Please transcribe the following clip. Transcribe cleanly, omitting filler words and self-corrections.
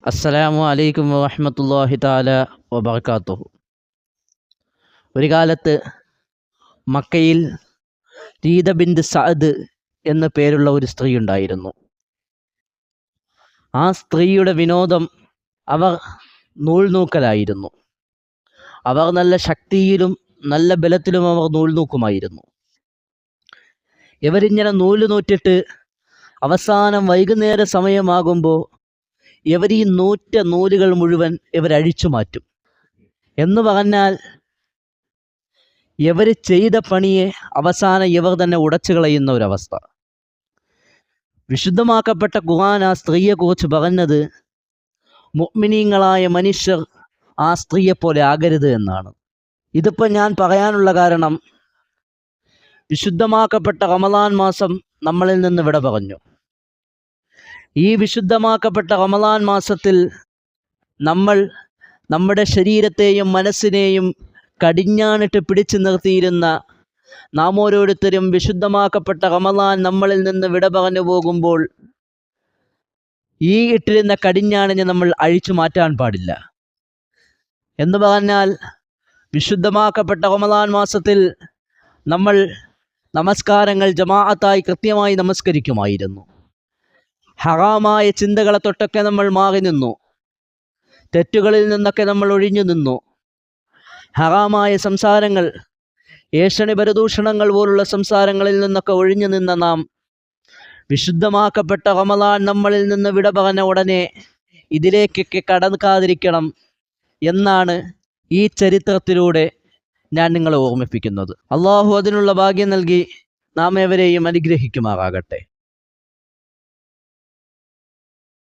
അസ്സലാമു അലൈക്കും വറഹ്മത്തുള്ളാഹി തആല വബറകാതുഹു. ഒരു കാലത്ത് മക്കയിൽ രീദ ബിൻത് സഅദ് എന്ന പേരുള്ള ഒരു സ്ത്രീ ഉണ്ടായിരുന്നു. ആ സ്ത്രീയുടെ വിനോദം അവർ നൂൽ നൂക്കലായിരുന്നു. അവർ നല്ല ശക്തിയിലും നല്ല ബലത്തിലും അവർ നൂൽ നൂക്കുമായിരുന്നു. ഇവരിങ്ങനെ നൂല് നൂറ്റിട്ട് അവസാനം വൈകുന്നേര സമയമാകുമ്പോൾ ഇവർ ഈ നൂറ്റ നൂലുകൾ മുഴുവൻ ഇവരഴിച്ചു മാറ്റും. എന്ന് പറഞ്ഞാൽ ഇവർ ചെയ്ത പണിയെ അവസാനം ഇവർ തന്നെ ഉടച്ചു കളയുന്ന ഒരവസ്ഥ. വിശുദ്ധമാക്കപ്പെട്ട ഖുർആൻ ആ സ്ത്രീയെക്കുറിച്ച് പറഞ്ഞത് മുഅ്മിനീങ്ങളായ മനുഷ്യർ ആ സ്ത്രീയെപ്പോലെ ആകരുത് എന്നാണ്. ഇതിപ്പോൾ ഞാൻ പറയാനുള്ള കാരണം, വിശുദ്ധമാക്കപ്പെട്ട റമദാൻ മാസം നമ്മളിൽ നിന്ന് വിട പറഞ്ഞു. ഈ വിശുദ്ധമാക്കപ്പെട്ട റമദാൻ മാസത്തിൽ നമ്മൾ നമ്മുടെ ശരീരത്തെയും മനസ്സിനെയും കടിഞ്ഞാണിട്ട് പിടിച്ചു നിർത്തിയിരുന്ന നാം ഓരോരുത്തരും വിശുദ്ധമാക്കപ്പെട്ട റമദാൻ നമ്മളിൽ നിന്ന് വിട പറഞ്ഞു പോകുമ്പോൾ ഈ ഇട്ടിരുന്ന കടിഞ്ഞാണിനെ നമ്മൾ അഴിച്ചു മാറ്റാൻ പാടില്ല. എന്ന് പറഞ്ഞാൽ വിശുദ്ധമാക്കപ്പെട്ട റമദാൻ മാസത്തിൽ നമ്മൾ നമസ്കാരങ്ങൾ ജമാഅത്തായി കൃത്യമായി നമസ്കരിക്കുമായിരുന്നു. ഹറാമായ ചിന്തകളെ തൊട്ടൊക്കെ നമ്മൾ മാറി നിന്നു. തെറ്റുകളിൽ നിന്നൊക്കെ നമ്മൾ ഒഴിഞ്ഞു നിന്നു. ഹറാമായ സംസാരങ്ങൾ, ഏഷണി പരദൂഷണങ്ങൾ പോലുള്ള സംസാരങ്ങളിൽ നിന്നൊക്കെ ഒഴിഞ്ഞു നിന്ന നാം വിശുദ്ധമാക്കപ്പെട്ട റമദാൻ നമ്മളിൽ നിന്ന് വിട പറഞ്ഞ ഉടനെ ഇതിലേക്കൊക്കെ കടക്കാതിരിക്കണം എന്നാണ് ഈ ചരിത്രത്തിലൂടെ ഞാൻ നിങ്ങളെ ഓർമ്മിപ്പിക്കുന്നത്. അള്ളാഹു അതിനുള്ള ഭാഗ്യം നൽകി നാം ഏവരെയും അനുഗ്രഹിക്കുമാറാകട്ടെ.